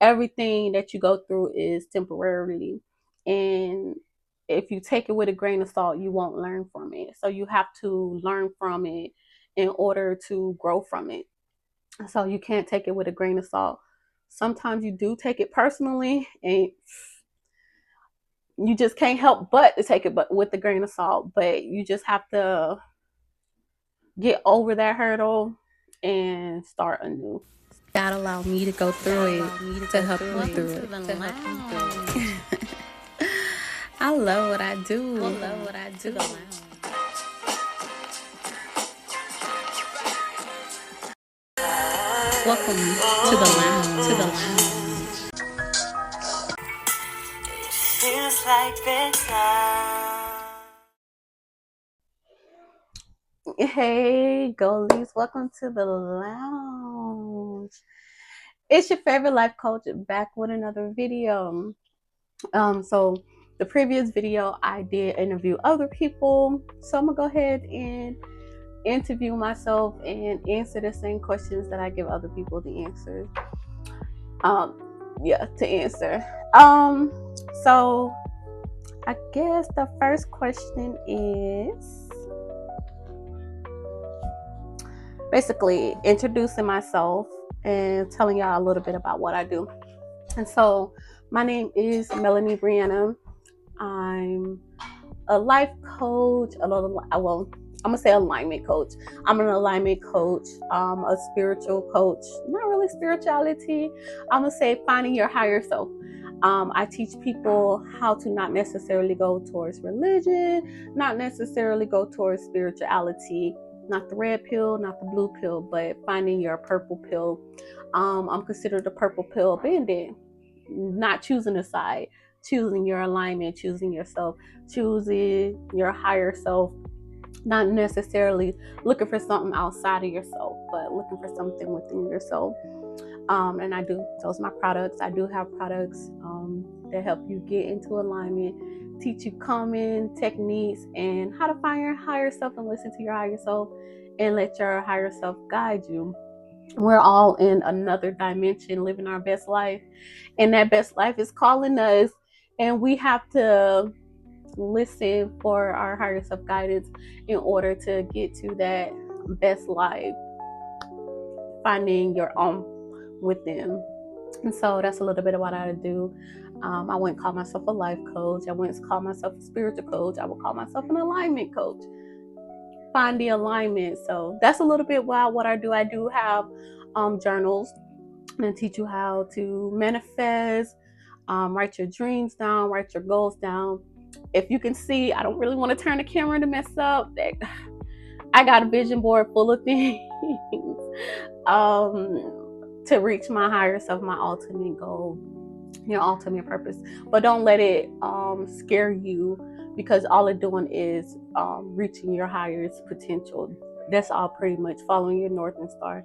everything that you go through is temporarily. And if you take it with a grain of salt, you won't learn from it. So you have to learn from it in order to grow from it. So you can't take it with a grain of salt. Sometimes you do take it personally, and you just can't help but to take it but with a grain of salt. But you just have to get over that hurdle and start anew. God allow me to go through it to help you through it. I love what I do. Welcome to the lounge. It feels like bedtime. Hey, Goalies, welcome to the lounge. It's your favorite life coach back with another video. So the previous video I did interview other people, so I'm gonna go ahead and interview myself and answer the same questions that I give other people the answers. To answer. So I guess the first question is basically introducing myself and telling y'all a little bit about what I do. And so my name is Melanie Brianna. I'm a life coach, I'm gonna say alignment coach. I'm an alignment coach, a spiritual coach, not really spirituality. I'm gonna say finding your higher self. I teach people how to not necessarily go towards religion, not necessarily go towards spirituality, not the red pill, not the blue pill, but finding your purple pill. I'm considered a purple pill bandit, not choosing a side, choosing your alignment, choosing yourself, choosing your higher self, not necessarily looking for something outside of yourself, but looking for something within yourself. And I do, those are my products. I do have products that help you get into alignment, teach you common techniques and how to find your higher self and listen to your higher self and let your higher self guide you. We're all in another dimension living our best life, and that best life is calling us, and we have to listen for our higher self guidance in order to get to that best life, finding your own within. And so that's a little bit of what I do. I wouldn't call myself a life coach. I wouldn't call myself a spiritual coach. I would call myself an alignment coach. Find the alignment. So that's a little bit about what I do. I do have journals and teach you how to manifest, write your dreams down, write your goals down. If you can see, I don't really want to turn the camera to mess up. I got a vision board full of things to reach my higher self, my ultimate goal, your ultimate purpose. But don't let it scare you, because all it's doing is reaching your highest potential. That's all pretty much, following your North Star,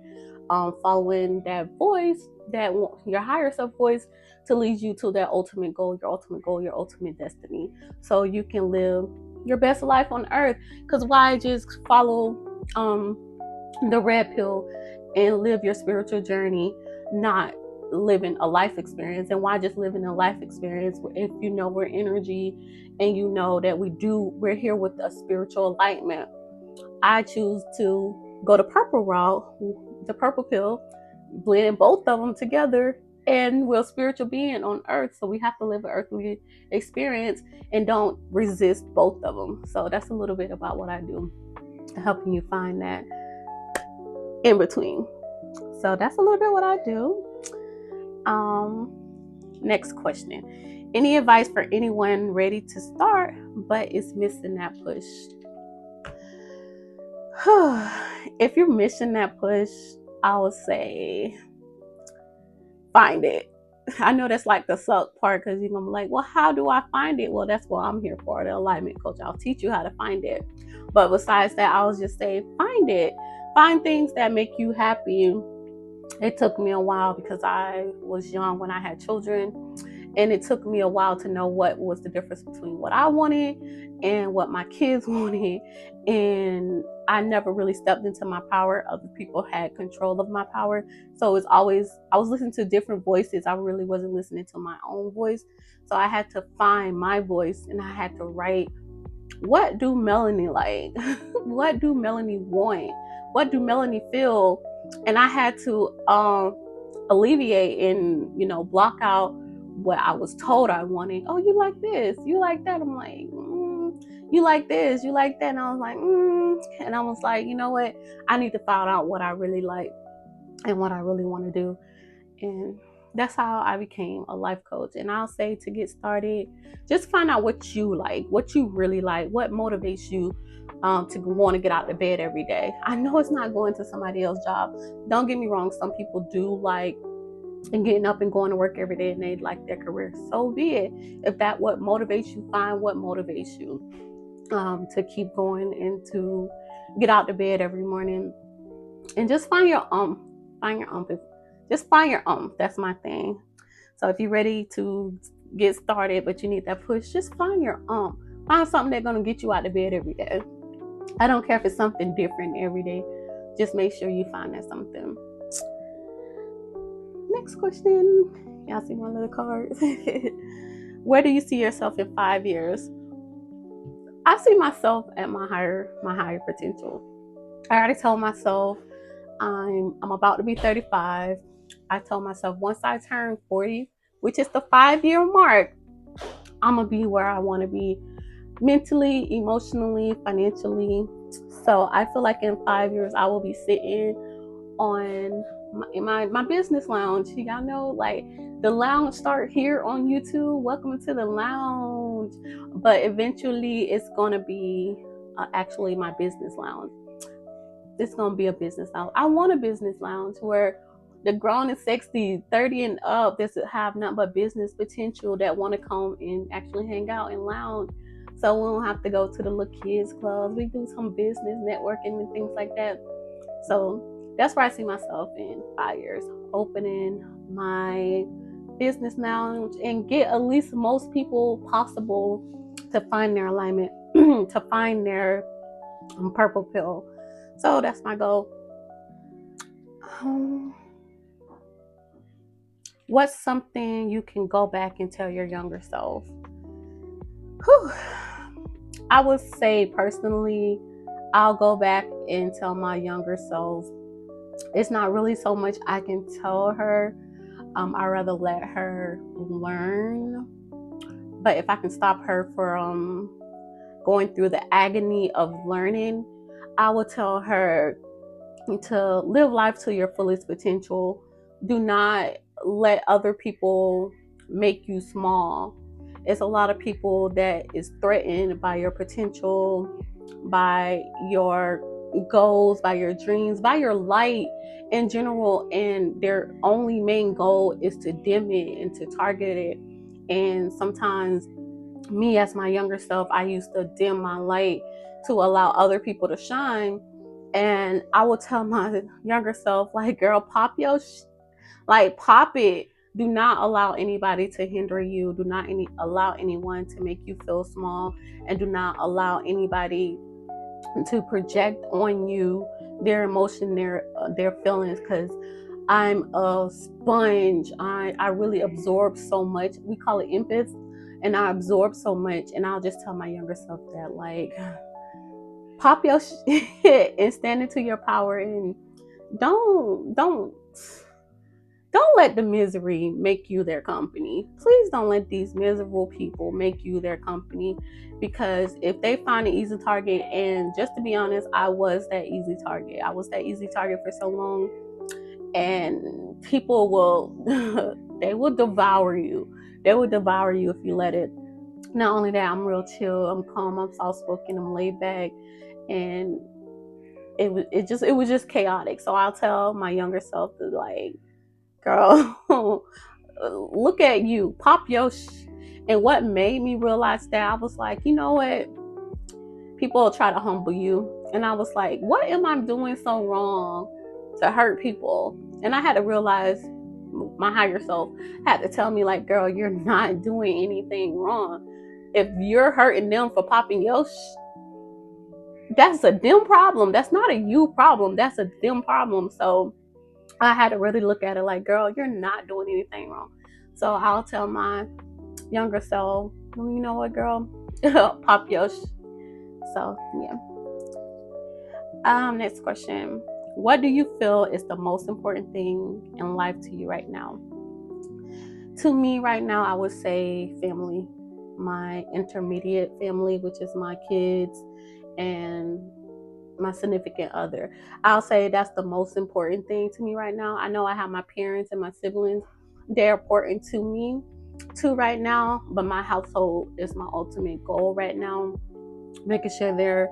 following that voice, that your higher self voice, to lead you to that ultimate goal, your ultimate destiny, so you can live your best life on earth. Because why just follow the red pill and live your spiritual journey, not living a life experience? And why just living a life experience if you know we're energy and you know that we're here with a spiritual alignment? I choose to go the purple route, the purple pill, blend both of them together, and we're a spiritual being on earth. So we have to live an earthly experience and don't resist both of them. So that's a little bit about what I do, helping you find that in between. So that's a little bit what I do. Next question. Any advice for anyone ready to start but is missing that push? If you're missing that push, I would say find it. I know that's like the suck part, because you're gonna be like, well, how do I find it? Well, that's what I'm here for, the alignment coach. I'll teach you how to find it. But besides that, I was just say find it. Find things that make you happy. It took me a while because I was young when I had children, And it took me a while to know what was the difference between what I wanted and what my kids wanted. And I never really stepped into my power. Other people had control of my power. So it's always, I was listening to different voices. I really wasn't listening to my own voice. So I had to find my voice, and I had to write, what do Melanie like? What do Melanie want? What do Melanie feel? And I had to alleviate and, block out what I was told I wanted. Oh, you like this, you like that. I'm like, you like this, you like that. And I was like, and I was like, you know what? I need to find out what I really like and what I really want to do. And that's how I became a life coach. And I'll say, to get started, just find out what you like, what you really like, what motivates you to want to get out of bed every day. I know it's not going to somebody else's job. Don't get me wrong. Some people do like and getting up and going to work every day, and they like their career. So be it. If that what motivates you, find what motivates you to keep going and to get out of bed every morning. And just find your just find your that's my thing. So if you're ready to get started but you need that push, just find your find something that's going to get you out of bed every day. I don't care if it's something different every day, just make sure you find that something. Next question. Y'all see my little cards? Where do you see yourself in 5 years? I see myself at my higher potential. I already told myself I'm about to be 35. I told myself once I turn 40, which is the 5-year mark, I'm gonna be where I want to be mentally, emotionally, financially. So I feel like in 5 years I will be sitting on my business lounge. Y'all know, like, the lounge start here on YouTube. Welcome to the lounge. But eventually it's gonna be actually my business lounge. It's gonna be a business lounge. I want a business lounge where the grown and 60, 30 and up that have nothing but business potential that want to come and actually hang out and lounge. So we don't have to go to the little kids clubs. We do some business networking and things like that. So that's where I see myself in 5 years, opening my business lounge and get at least most people possible to find their alignment, to find their purple pill. So that's my goal. What's something you can go back and tell your younger self? I would say personally, I'll go back and tell my younger self, it's not really so much I can tell her. I'd rather let her learn. But if I can stop her from going through the agony of learning, I will tell her to live life to your fullest potential. Do not let other people make you small. It's a lot of people that is threatened by your potential, by your goals, by your dreams, by your light in general, and their only main goal is to dim it and to target it. And sometimes me, as my younger self, I used to dim my light to allow other people to shine. And I will tell my younger self, like, girl, pop your pop it. Do not allow anybody to hinder you. Do not allow anyone to make you feel small, and do not allow anybody to project on you their emotion, their feelings, because I'm a sponge. I really absorb so much. We call it empath, and I absorb so much. And I'll just tell my younger self that, like, pop your shit and stand into your power, and don't let the misery make you their company. Please don't let these miserable people make you their company, because if they find an easy target, and just to be honest, I was that easy target. I was that easy target for so long, and people will they will devour you. They will devour you if you let it. Not only that, I'm real chill, I'm calm, I'm soft-spoken, I'm laid back, and it was just chaotic. So I'll tell my younger self to, like, girl, look at you, pop your And what made me realize that, I was like, you know what? People will try to humble you. And I was like, what am I doing so wrong to hurt people? And I had to realize my higher self had to tell me, like, girl, you're not doing anything wrong. If you're hurting them for popping your that's a them problem. That's not a you problem. That's a them problem. So I had to really look at it like, girl, you're not doing anything wrong. So I'll tell my younger self, well, you know what, girl, pop your So yeah. Next question. What do you feel is the most important thing in life to you right now? To me right now, I would say family. My intermediate family, which is my kids and my significant other. I'll say that's the most important thing to me right now. I know I have my parents and my siblings. They're important to me too right now, but my household is my ultimate goal right now. Making sure their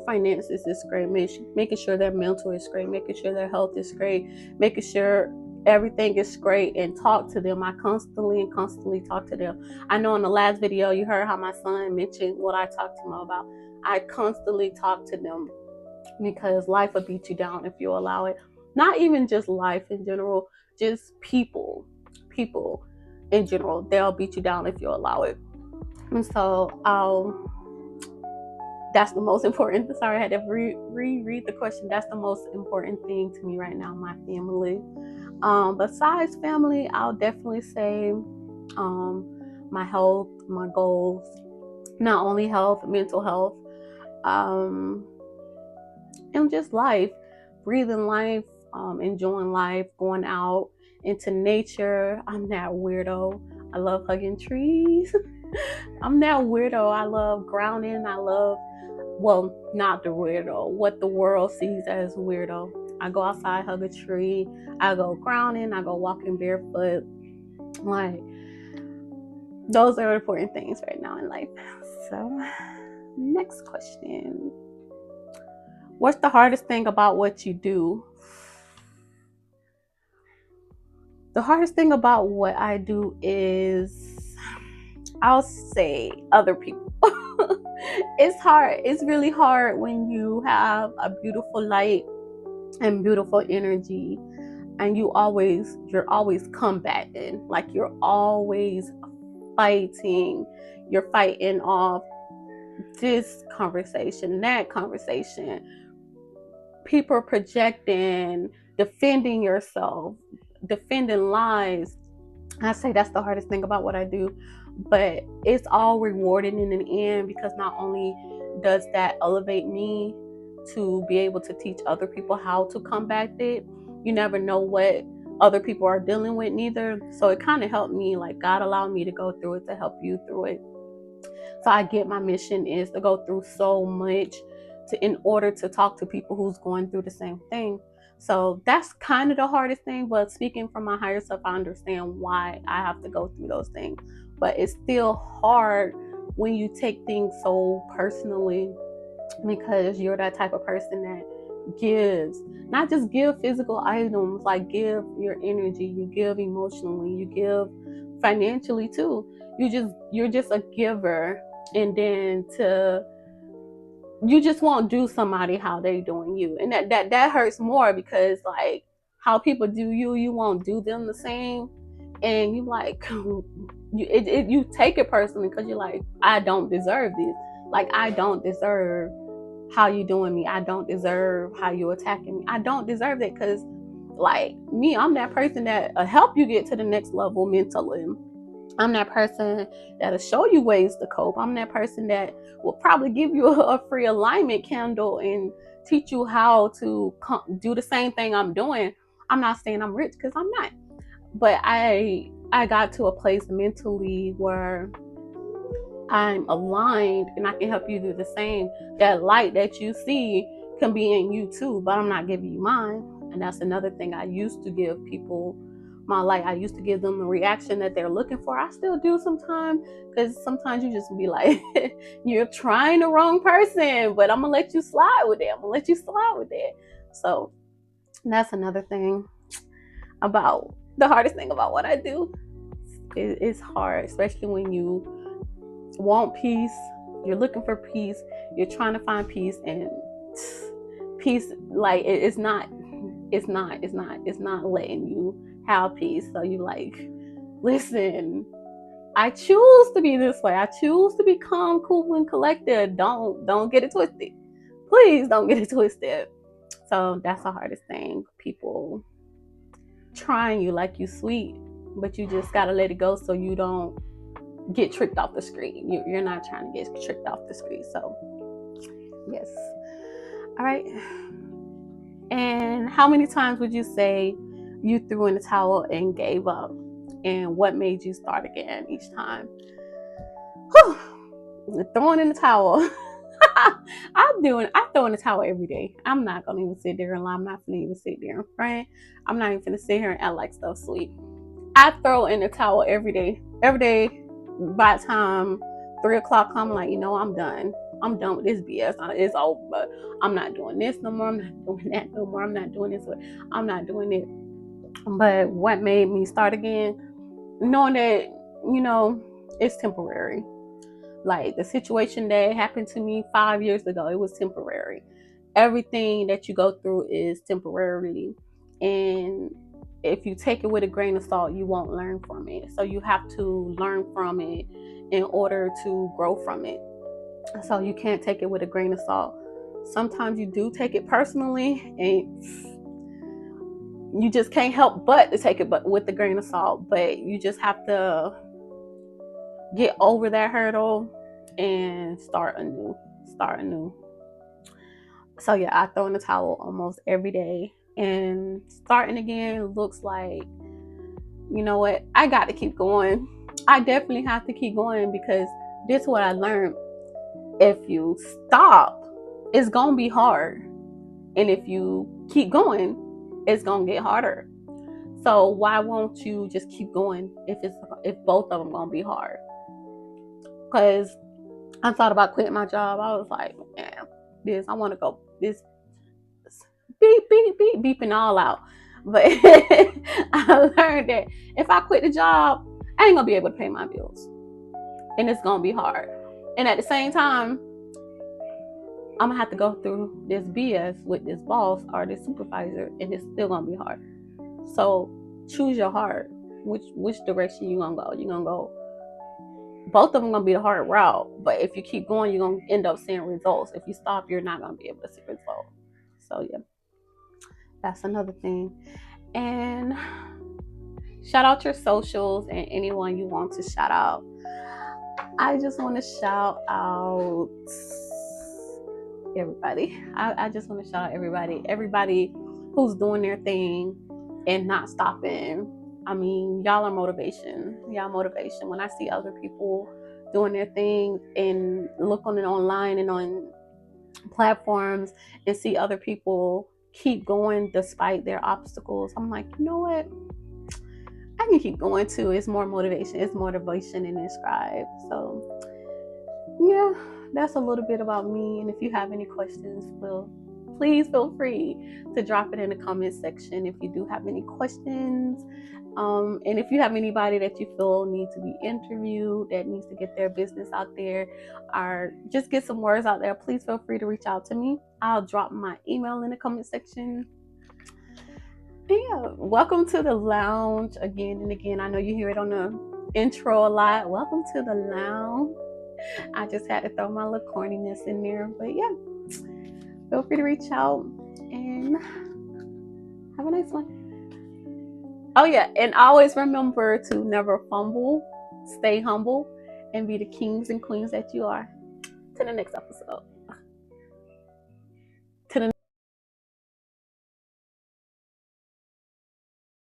finances is great, making sure their mental is great, making sure their health is great, making sure everything is great, and talk to them. I constantly talk to them. I know in the last video you heard how my son mentioned what I talked to him about. I constantly talk to them because life will beat you down if you allow it. Not even just life in general, just people in general, they'll beat you down if you allow it. And so that's the most important. Sorry, I had to reread the question. That's the most important thing to me right now, my family. Besides family, I'll definitely say my health, my goals, not only health, mental health, and just life, breathing life, enjoying life, going out into nature. I'm that weirdo. I love hugging trees. I'm that weirdo. I love grounding. Well, not the weirdo, what the world sees as weirdo. I go outside, hug a tree. I go grounding. I go walking barefoot. Like, those are important things right now in life. So, next question. What's the hardest thing about what you do? The hardest thing about what I do is, I'll say, other people. It's hard. It's really hard when you have a beautiful light and beautiful energy, and you're always combating. Like, you're always fighting. You're fighting off this conversation, that conversation. People projecting, defending yourself, defending lies. I say that's the hardest thing about what I do, but it's all rewarding in the end, because not only does that elevate me to be able to teach other people how to combat it, you never know what other people are dealing with neither. So it kind of helped me, like, God allowed me to go through it to help you through it. So I get my mission is to go through so much in order to talk to people who's going through the same thing. So that's kind of the hardest thing, but speaking from my higher self, I understand why I have to go through those things. But it's still hard when you take things so personally, because you're that type of person that gives, not just give physical items, like give your energy, you give emotionally, you give financially too. You're just a giver, and then you just won't do somebody how they doing you, and that hurts more, because like how people do you won't do them the same, and you like you take it personally, because you're like, I don't deserve this. Like, I don't deserve how you doing me. I don't deserve how you attacking me. I don't deserve that, because like me, I'm that person that'll help you get to the next level mentally. I'm that person that'll show you ways to cope. I'm that person that will probably give you a free alignment candle and teach you how to do the same thing I'm doing. I'm not saying I'm rich, because I'm not. But I got to a place mentally where I'm aligned, and I can help you do the same. That light that you see can be in you too, but I'm not giving you mine. And that's another thing. I used to give people my light. I used to give them the reaction that they're looking for. I still do sometimes, because sometimes you just be like, you're trying the wrong person, but I'm gonna let you slide with it. I'm gonna let you slide with it. So that's another thing about the hardest thing about what I do. It's hard, especially when you want peace, you're looking for peace, you're trying to find peace, and peace, like, it's not letting you have peace. So you like, listen, I choose to be this way. I choose to be calm, cool, and collected. Don't get it twisted. Please don't get it twisted. So that's the hardest thing. People trying you like you sweet, but you just gotta let it go so you don't get tricked off the street. You're not trying to get tricked off the street. So yes. All right. And how many times would you say you threw in the towel and gave up? And what made you start again each time? Whew. Throwing in the towel. I throw in the towel every day. I'm not gonna even sit there and lie. I'm not gonna even sit there, right? I'm not even gonna sit here and act like stuff sweet. I throw in the towel every day. Every day, by the time 3:00 come, like, I'm done. I'm done with this BS. It's over. I'm not doing this no more. I'm not doing that no more. I'm not doing this. I'm not doing it. But what made me start again? Knowing that, it's temporary. Like the situation that happened to me 5 years ago, it was temporary. Everything that you go through is temporarily. And if you take it with a grain of salt, you won't learn from it. So you have to learn from it in order to grow from it. So you can't take it with a grain of salt. Sometimes you do take it personally, and you just can't help but to take it with a grain of salt. But you just have to get over that hurdle and start anew. So yeah, I throw in the towel almost every day. And starting again looks like, you know what? I got to keep going. I definitely have to keep going, because this is what I learned. If you stop, it's going to be hard. And if you keep going, it's going to get harder. So why won't you just keep going if both of them going to be hard? Because I thought about quitting my job. I was like, man, I want to go this beeping all out. But I learned that if I quit the job, I ain't gonna be able to pay my bills, and it's gonna be hard. And at the same time, I'm gonna have to go through this BS with this boss or this supervisor, and it's still gonna be hard. So choose your heart. Which direction you gonna go? You gonna go? Both of them gonna be the hard route, but if you keep going, you're gonna end up seeing results. If you stop, you're not gonna be able to see results. So yeah, that's another thing. And shout out your socials and anyone you want to shout out. I just want to shout out everybody. I just want to shout out everybody who's doing their thing and not stopping. I mean, y'all are motivation. Y'all motivation. When I see other people doing their thing and look on it online and on platforms and see other people keep going despite their obstacles, I'm like, you know what? I can keep going too. It's more motivation. It's motivation in this scribe. So yeah, that's a little bit about me. And if you have any questions, please feel free to drop it in the comment section if you do have any questions. And if you have anybody that you feel needs to be interviewed, that needs to get their business out there, or just get some words out there, please feel free to reach out to me. I'll drop my email in the comment section. Yeah, welcome to the lounge again and again. I know you hear it on the intro a lot. Welcome to the lounge. I just had to throw my little corniness in there, but yeah, feel free to reach out and have a nice one. Oh yeah, and always remember to never fumble, stay humble, and be the kings and queens that you are. To the next episode.